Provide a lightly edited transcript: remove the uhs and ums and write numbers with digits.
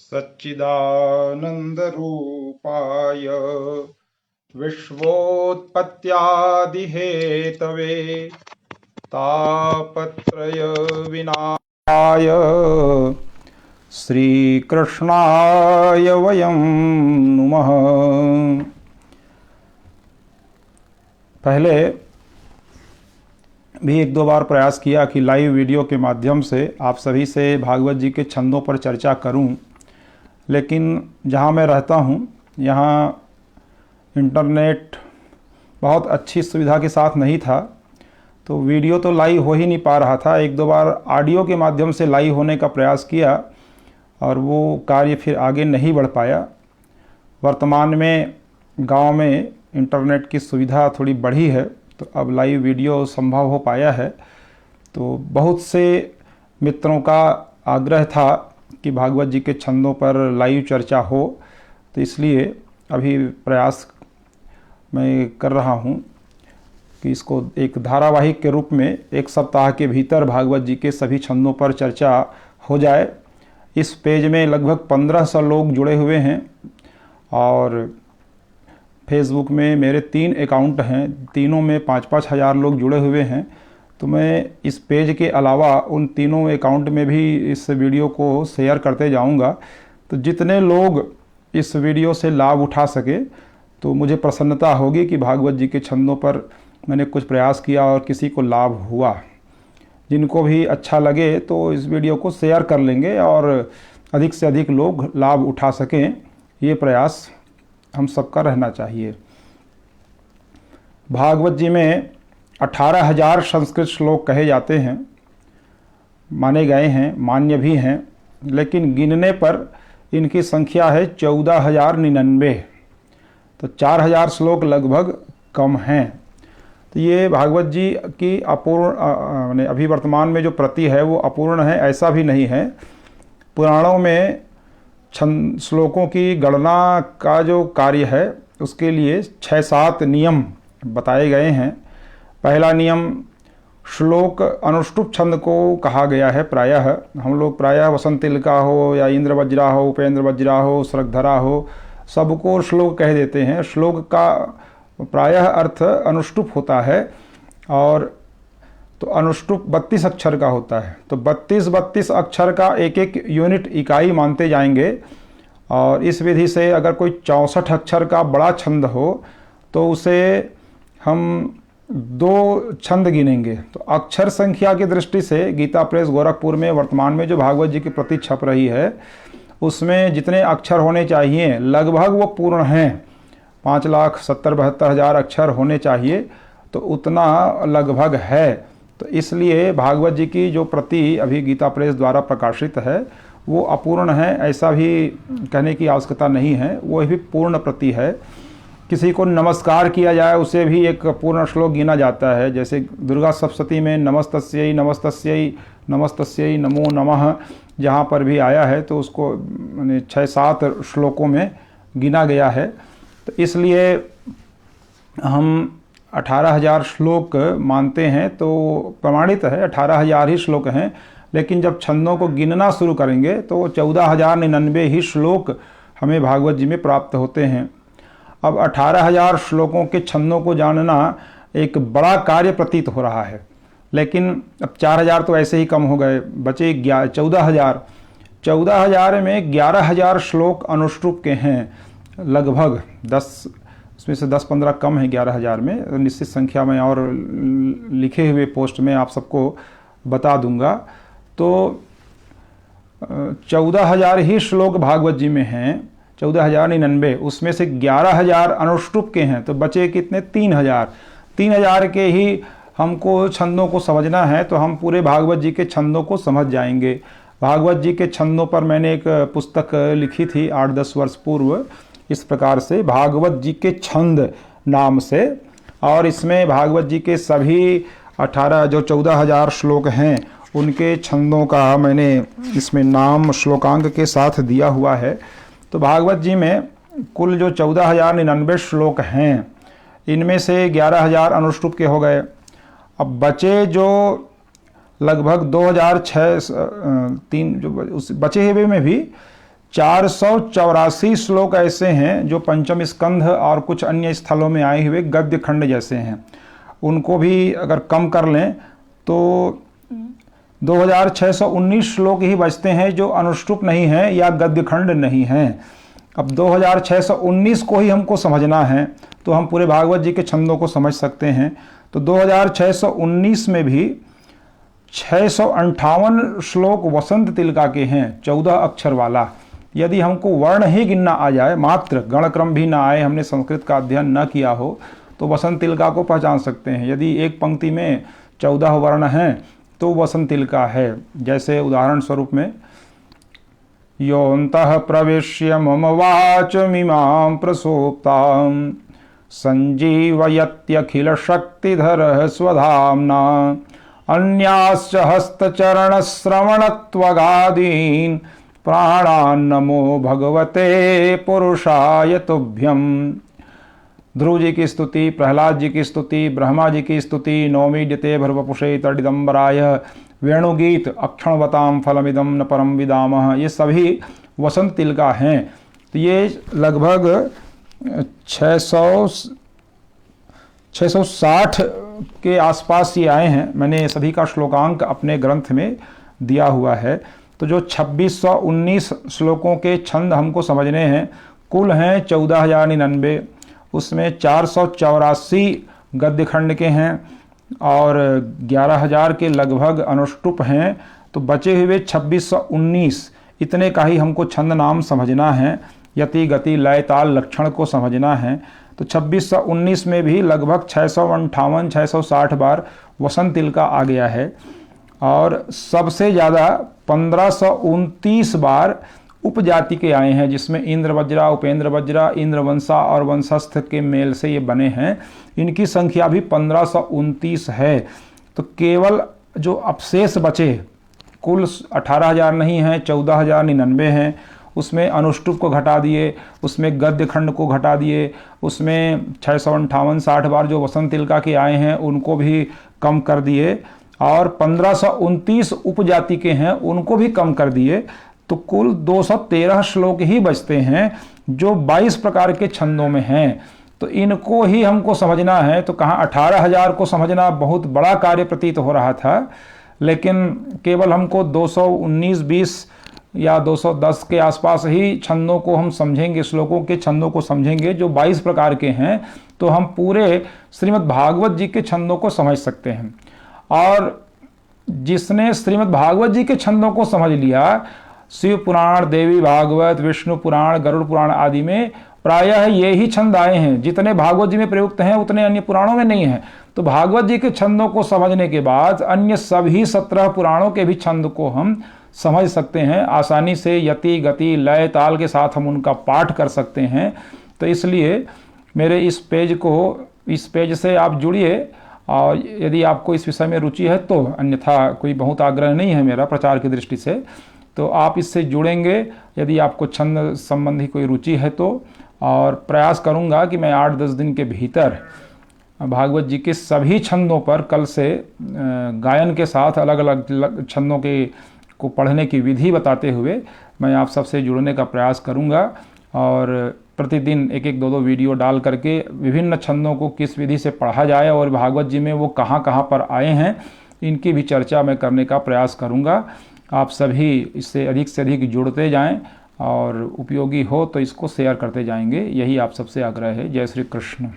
सच्चिदानन्दरूपाय विश्वोत्पत्त्यादिहेतवे तापत्रयविनाशाय श्रीकृष्णाय वयं नुमः। पहले भी एक दो बार प्रयास किया कि लाइव वीडियो के माध्यम से आप सभी से भागवत जी के छंदों पर चर्चा करूं, लेकिन जहां मैं रहता हूं यहां इंटरनेट बहुत अच्छी सुविधा के साथ नहीं था, तो वीडियो तो लाइव हो ही नहीं पा रहा था। एक दो बार ऑडियो के माध्यम से लाइव होने का प्रयास किया और वो कार्य फिर आगे नहीं बढ़ पाया। वर्तमान में गांव में इंटरनेट की सुविधा थोड़ी बढ़ी है, तो अब लाइव वीडियो संभव हो पाया है। तो बहुत से मित्रों का आग्रह था कि भागवत जी के छंदों पर लाइव चर्चा हो, तो इसलिए अभी प्रयास मैं कर रहा हूँ कि इसको एक धारावाहिक के रूप में एक सप्ताह के भीतर भागवत जी के सभी छंदों पर चर्चा हो जाए। इस पेज में लगभग 1500 लोग जुड़े हुए हैं और फेसबुक में मेरे 3 अकाउंट हैं, तीनों में 5-5 हज़ार लोग जुड़े हुए हैं। तो मैं इस पेज के अलावा उन तीनों अकाउंट में भी इस वीडियो को शेयर करते जाऊंगा। तो जितने लोग इस वीडियो से लाभ उठा सके तो मुझे प्रसन्नता होगी कि भागवत जी के छंदों पर मैंने कुछ प्रयास किया और किसी को लाभ हुआ। जिनको भी अच्छा लगे तो इस वीडियो को शेयर कर लेंगे और अधिक से अधिक लोग लाभ उठा सकें, ये प्रयास हम सबका रहना चाहिए। भागवत जी में 18,000 संस्कृत श्लोक कहे जाते हैं, माने गए हैं, मान्य भी हैं, लेकिन गिनने पर इनकी संख्या है 14,099। तो 4,000 श्लोक लगभग कम हैं। तो ये भागवत जी की अपूर्ण अभी वर्तमान में जो प्रति है वो अपूर्ण है, ऐसा भी नहीं है। पुराणों में छंद श्लोकों की गणना का जो कार्य है उसके लिए 6-7 नियम बताए गए हैं। पहला नियम श्लोक अनुष्टुप छंद को कहा गया है। प्रायः हम लोग वसंत तिलका हो या इंद्र वज्रा हो, उपेंद्र वज्रा हो, श्रगधरा हो, सबको श्लोक कह देते हैं। श्लोक का प्रायः अर्थ अनुष्टुप होता है और तो अनुष्टुप 32 अक्षर का होता है। तो 32 अक्षर का एक एक यूनिट इकाई मानते जाएंगे और इस विधि से अगर कोई 64 अक्षर का बड़ा छंद हो तो उसे हम 2 छंद गिनेंगे। तो अक्षर संख्या की दृष्टि से गीता प्रेस गोरखपुर में वर्तमान में जो भागवत जी की प्रति छप रही है उसमें जितने अक्षर होने चाहिए लगभग वो पूर्ण हैं। 5,70,72,000 अक्षर होने चाहिए, तो उतना लगभग है। तो इसलिए भागवत जी की जो प्रति अभी गीता प्रेस द्वारा प्रकाशित है वो अपूर्ण है, ऐसा भी कहने की आवश्यकता नहीं है, वो भी पूर्ण प्रति है। किसी को नमस्कार किया जाए उसे भी एक पूर्ण श्लोक गिना जाता है। जैसे दुर्गा सप्तशती में नमस्तस्यै नमस्तस्यै नमस्तस्यै नमो नमः जहाँ पर भी आया है तो उसको 6-7 श्लोकों में गिना गया है। तो इसलिए हम 18,000 श्लोक मानते हैं, तो प्रमाणित है 18,000 ही श्लोक हैं। लेकिन जब छंदों को गिनना शुरू करेंगे तो 14,099 ही श्लोक हमें भागवत जी में प्राप्त होते हैं। अब 18,000 श्लोकों के छंदों को जानना एक बड़ा कार्य प्रतीत हो रहा है, लेकिन अब 4,000 तो ऐसे ही कम हो गए, बचे 14,000। 14,000 में 11,000 श्लोक अनुष्टुप के हैं, लगभग 10, उसमें से 10-15 कम है 11,000 में। निश्चित संख्या में और लिखे हुए पोस्ट में आप सबको बता दूंगा। तो 14,000 ही श्लोक भागवत जी में हैं, 14,099, उसमें से 11,000 अनुष्टुप के हैं, तो बचे कितने? 3,000। 3,000 के ही हमको छंदों को समझना है, तो हम पूरे भागवत जी के छंदों को समझ जाएंगे। भागवत जी के छंदों पर मैंने एक पुस्तक लिखी थी 8-10 वर्ष पूर्व, इस प्रकार से भागवत जी के छंद नाम से, और इसमें भागवत जी के सभी 14,000 श्लोक हैं उनके छंदों का मैंने इसमें नाम श्लोकांक के साथ दिया हुआ है। तो भागवत जी में कुल जो 14,099 श्लोक हैं, इनमें से 11,000 अनुष्टुप के हो गए। अब बचे जो लगभग 2006 जो उस बचे हुए में भी 484 श्लोक ऐसे हैं जो पंचम स्कंध और कुछ अन्य स्थलों में आए हुए गद्य खंड जैसे हैं। उनको भी अगर कम कर लें तो 2619 श्लोक ही बचते हैं जो अनुष्टुप नहीं हैं या गद्य खंड नहीं हैं। अब 2619 को ही हमको समझना है तो हम पूरे भागवत जी के छंदों को समझ सकते हैं। तो 2619 में भी 658 श्लोक वसंत तिलका के हैं, 14 अक्षर वाला। यदि हमको वर्ण ही गिनना आ जाए, मात्र गणक्रम भी ना आए, हमने संस्कृत का अध्ययन न किया हो, तो वसंत तिलका को पहचान सकते हैं। यदि एक पंक्ति में 14 वर्ण हैं तो वसंत तिलका है। जैसे उदाहरण स्वरूप में योऽन्तः प्रविश्य मम वाचमिमां प्रसोप्तां संजीवयत्यखिल शक्तिधरः स्वधाम्ना अन्याश्च हस्तचरणश्रवणत्वगादीन् प्राणान्नमो भगवते पुरुषाय तुभ्यम्। ध्रुव जी की स्तुति, प्रहलाद जी की स्तुति, ब्रह्मा जी की स्तुति, नौमीड्यते भर्वपुषे तडिदम्बराय, वेणुगीत, अक्षणवताम फलमिदम न परम विदामः, ये सभी वसंत तिलका हैं। तो ये लगभग 660 के आसपास ये आए हैं। मैंने सभी का श्लोकांक अपने ग्रंथ में दिया हुआ है। तो जो 2619 श्लोकों के छंद हमको समझने हैं, कुल हैं 14,099, उसमें 484 गद्य खंड के हैं और 11,000 के लगभग अनुष्टुप हैं। तो बचे हुए 2619 इतने का ही हमको छंद नाम समझना है, यति गति लय ताल लक्षण को समझना है। तो 2619 में भी लगभग 658 660 बार वसंत तिलका आ गया है और सबसे ज़्यादा 1529 बार उपजाति के आए हैं, जिसमें इंद्र वज्रा, उपेंद्र वज्रा, इंद्रवंशा और वंशस्थ के मेल से ये बने हैं। इनकी संख्या भी 1529 है। तो केवल जो अपशेष बचे, कुल 18,000 नहीं हैं, 14,099 हैं। उसमें अनुष्टुप को घटा दिए, उसमें गद्य खंड को घटा दिए, उसमें 658 60 बार जो वसंत तिलका के आए हैं उनको भी कम कर दिए और 1529 उपजाति के हैं उनको भी कम कर दिए। तो कुल 213 श्लोक ही बचते हैं जो 22 प्रकार के छंदों में हैं। तो इनको ही हमको समझना है। तो कहाँ 18,000 को समझना बहुत बड़ा कार्य प्रतीत हो रहा था, लेकिन केवल हमको 219-20 या 210 के आसपास ही छंदों को हम समझेंगे, श्लोकों के छंदों को समझेंगे जो 22 प्रकार के हैं, तो हम पूरे श्रीमद् भागवत जी के छंदों को समझ सकते हैं। और जिसने श्रीमद् भागवत जी के छंदों को समझ लिया, शिव पुराण, देवी भागवत, विष्णु पुराण, गरुड़ पुराण आदि में प्रायः ये ही छंद आए हैं। जितने भागवत जी में प्रयुक्त हैं उतने अन्य पुराणों में नहीं हैं। तो भागवत जी के छंदों को समझने के बाद अन्य सभी 17 पुराणों के भी छंद को हम समझ सकते हैं आसानी से। यति गति लय ताल के साथ हम उनका पाठ कर सकते हैं। तो इसलिए मेरे इस पेज से आप जुड़िए और यदि आपको इस विषय में रुचि है तो, अन्यथा कोई बहुत आग्रह नहीं है मेरा प्रचार की दृष्टि से, तो आप इससे जुड़ेंगे यदि आपको छंद संबंधी कोई रुचि है तो। और प्रयास करूंगा कि मैं 8-10 दिन के भीतर भागवत जी के सभी छंदों पर कल से गायन के साथ अलग अलग छंदों को पढ़ने की विधि बताते हुए मैं आप सबसे जुड़ने का प्रयास करूंगा। और प्रतिदिन 1-2 वीडियो डाल करके विभिन्न छंदों को किस विधि से पढ़ा जाए और भागवत जी में वो कहाँ कहाँ पर आए हैं, इनकी भी चर्चा मैं करने का प्रयास करूंगा। आप सभी इससे अधिक जुड़ते जाएं और उपयोगी हो तो इसको शेयर करते जाएंगे, यही आप सबसे आग्रह है। जय श्री कृष्ण।